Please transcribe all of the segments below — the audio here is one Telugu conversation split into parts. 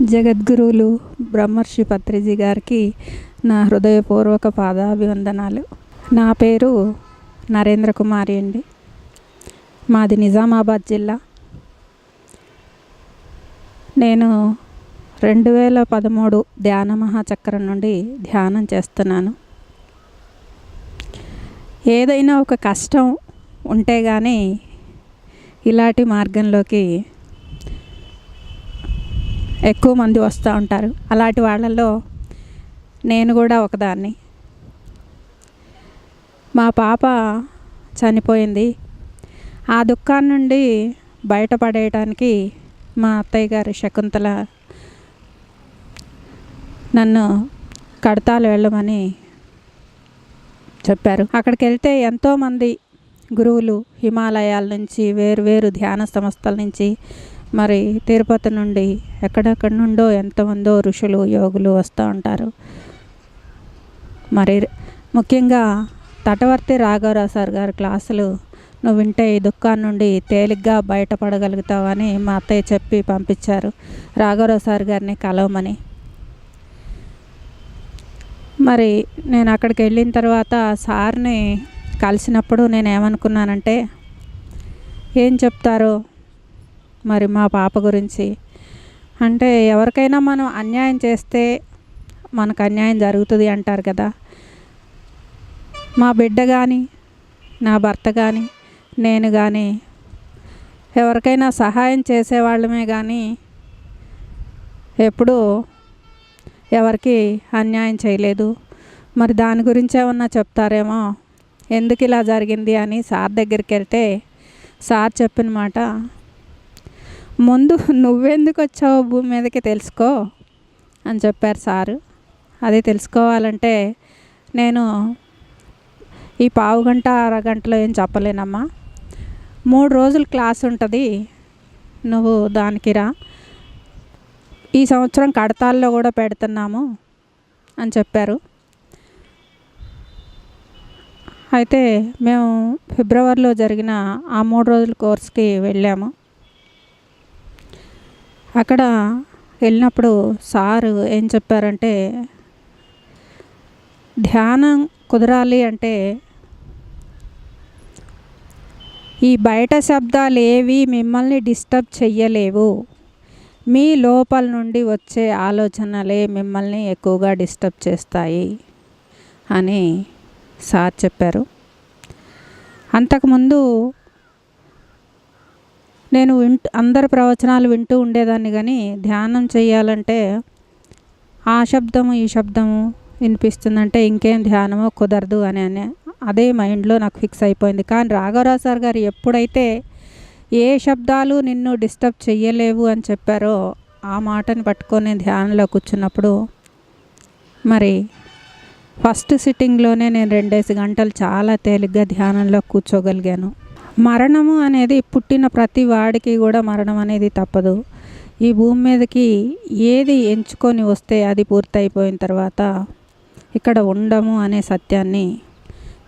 జగద్గురువులు బ్రహ్మర్షి పత్రిజీ గారికి నా హృదయపూర్వక పాదాభివందనాలు. నా పేరు నరేంద్ర కుమారి అండి. మాది నిజామాబాద్ జిల్లా. నేను 2013 ధ్యాన మహాచక్రం నుండి ధ్యానం చేస్తున్నాను. ఏదైనా ఒక కష్టం ఉంటే కానీ ఇలాంటి మార్గంలోకి ఎక్కువ మంది వస్తూ ఉంటారు. అలాంటి వాళ్ళల్లో నేను కూడా ఒకదాన్ని. మా పాప చనిపోయింది. ఆ దుఃఖాన్ని నుండి బయటపడేయటానికి మా అత్తయ్య గారు శకుంతల నన్ను కడతాలు వెళ్ళమని చెప్పారు. అక్కడికి వెళ్తే ఎంతోమంది గురువులు హిమాలయాల నుంచి, వేరు ధ్యాన సంస్థల నుంచి, మరి తిరుపతి నుండి, ఎక్కడెక్కడి నుండో ఎంతమందో ఋషులు, యోగులు వస్తూ ఉంటారు. మరి ముఖ్యంగా తటవర్తి రాఘవరావు సార్ గారి క్లాసులు నువ్వు వింటే ఈ దుఃఖాన్ని నుండి తేలిగ్గా బయటపడగలుగుతావని మా అత్తయ్య చెప్పి పంపించారు, రాఘవరావు సార్ గారిని కలవమని. మరి నేను అక్కడికి వెళ్ళిన తర్వాత సార్ని కలిసినప్పుడు నేను ఏమనుకున్నానంటే, ఏం చెప్తారో మరి మా పాప గురించి. అంటే ఎవరికైనా మనం అన్యాయం చేస్తే మనకు అన్యాయం జరుగుతుంది అంటారు కదా. మా బిడ్డ కానీ, నా భర్త కానీ, నేను కానీ ఎవరికైనా సహాయం చేసేవాళ్ళమే కానీ ఎప్పుడూ ఎవరికి అన్యాయం చేయలేదు. మరి దాని గురించి ఏమన్నా చెప్తారేమో, ఎందుకు ఇలా జరిగింది అని సార్ దగ్గరికి వెళ్తే సార్ చెప్పిన మాట, ముందు నువ్వెందుకు వచ్చావో భూమి మీదకి తెలుసుకో అని చెప్పారు సారు. అది తెలుసుకోవాలంటే నేను ఈ పావుగంట అరగంటలో ఏం చెప్పలేనమ్మా. 3 రోజులు క్లాస్ ఉంటుంది, నువ్వు దానికి రా, ఈ సంవత్సరం కడతాల్లో కూడా పెడుతున్నాము అని చెప్పారు. అయితే మేము ఫిబ్రవరిలో జరిగిన ఆ 3 రోజుల కోర్స్కి వెళ్ళాము. అక్కడ వెళ్ళినప్పుడు సారు ఏం చెప్పారంటే, ధ్యానం కుదరాలి అంటే ఈ బయట శబ్దాలు ఏవి మిమ్మల్ని డిస్టర్బ్ చెయ్యలేవు, మీ లోపల నుండి వచ్చే ఆలోచనలే మిమ్మల్ని ఎక్కువగా డిస్టర్బ్ చేస్తాయి అని సార్ చెప్పారు. అంతకుముందు నేను అందరి ప్రవచనాలు వింటూ ఉండేదాన్ని, కానీ ధ్యానం చేయాలంటే ఆ శబ్దము ఈ శబ్దము వినిపిస్తుందంటే ఇంకేం ధ్యానమో కుదరదు అని అదే మైండ్లో నాకు ఫిక్స్ అయిపోయింది. కానీ రాఘవరావు సార్ గారు ఎప్పుడైతే ఏ శబ్దాలు నిన్ను డిస్టర్బ్ చెయ్యలేవు అని చెప్పారో ఆ మాటని పట్టుకొని ధ్యానంలో కూర్చున్నప్పుడు మరి ఫస్ట్ సిట్టింగ్లోనే నేను 2 గంటలు చాలా తేలిగ్గా ధ్యానంలో కూర్చోగలిగాను. మరణము అనేది పుట్టిన ప్రతి వాడికి కూడా మరణం అనేది తప్పదు. ఈ భూమి మీదకి ఏది ఎంచుకొని వస్తే అది పూర్తయిపోయిన తర్వాత ఇక్కడ ఉండము అనే సత్యాన్ని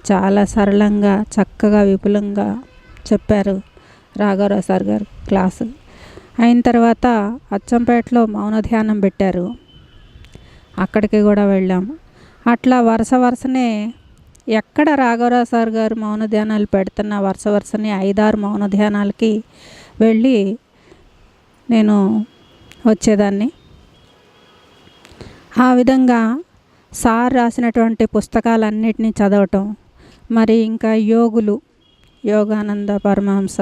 చాలా సరళంగా, చక్కగా, విపులంగా చెప్పారు రాఘవరావు సార్ గారు. క్లాసు అయిన తర్వాత అచ్చంపేటలో మౌన ధ్యానం పెట్టారు, అక్కడికి కూడా వెళ్ళాము. అట్లా వరుసనే ఎక్కడ రాఘవరావు సార్ గారు మౌన ధ్యానాలు పెడుతున్న వరుసని 5-6 మౌన ధ్యానాలకి వెళ్ళి నేను వచ్చేదాన్ని. ఆ విధంగా సార్ రాసినటువంటి పుస్తకాలన్నిటినీ చదవటం, మరి ఇంకా యోగులు, యోగానంద పరమహంస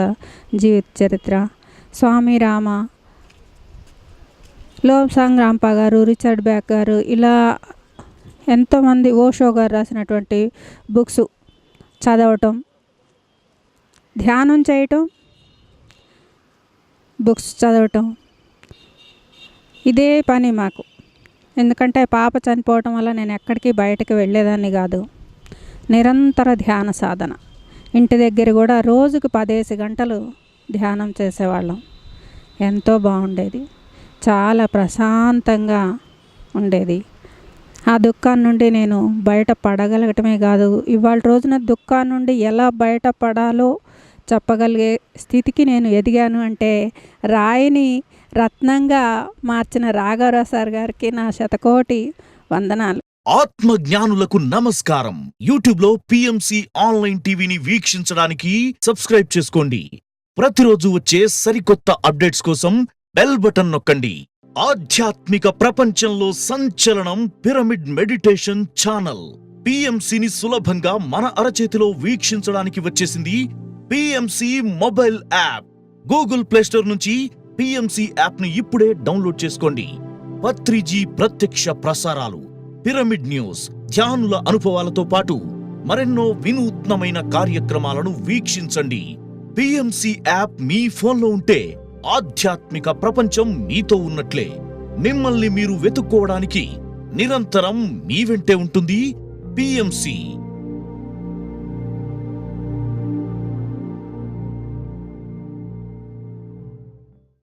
జీవిత చరిత్ర, స్వామి రామ, లోబ్సాంగ్ రాంపా గారు, రిచర్డ్ బ్యాక్ గారు, ఇలా ఎంతోమంది, ఓషో గారు రాసినటువంటి బుక్స్ చదవటం, ధ్యానం చేయటం, బుక్స్ చదవటం, ఇదే పని మాకు. ఎందుకంటే పాప చనిపోవటం వల్ల నేను ఎక్కడికి బయటకు వెళ్ళేదాన్ని కాదు. నిరంతర ధ్యాన సాధన. ఇంటి దగ్గర కూడా రోజుకు 10 గంటలు ధ్యానం చేసేవాళ్ళం. ఎంతో బాగుండేది, చాలా ప్రశాంతంగా ఉండేది. ఆ దుఃఖాన్ని నుండి నేను బయట పడగలగటమే కాదు, ఇవాళ రోజున దుఃఖాన్ని నుండి ఎలా బయటపడాలో చెప్పగలిగే స్థితికి నేను ఎదిగాను అంటే రాయిని రత్నంగా మార్చిన రాఘవరావు సార్ గారికి నా శతకోటి వందనాలు. ఆత్మజ్ఞానులకు నమస్కారం. యూట్యూబ్ లో పిఎంసి ఆన్లైన్ టీవీని వీక్షించడానికి సబ్స్క్రైబ్ చేసుకోండి. ప్రతిరోజు వచ్చే సరికొత్త అప్డేట్స్ కోసం బెల్ బటన్ నొక్కండి. ఆధ్యాత్మిక ప్రపంచంలో సంచలనం పిరమిడ్ మెడిటేషన్ ఛానల్. పిఎంసిని సులభంగా మన అరచేతిలో వీక్షించడానికి వచ్చేసింది PMC mobile app. Google play store నుంచి పిఎంసి యాప్ ని ఇప్పుడే డౌన్లోడ్ చేసుకోండి. పత్రిజీ ప్రత్యక్ష ప్రసారాలు, పిరమిడ్ న్యూస్, ధ్యానుల అనుభవాలతో పాటు మరెన్నో వినూత్నమైన కార్యక్రమాలను వీక్షించండి. పిఎంసి యాప్ మీ ఫోన్లో ఉంటే ఆధ్యాత్మిక ప్రపంచం మీతో ఉన్నట్లే. మిమ్మల్ని మీరు వెతుక్కోవడానికి నిరంతరం మీ వెంటే ఉంటుంది పిఎంసి.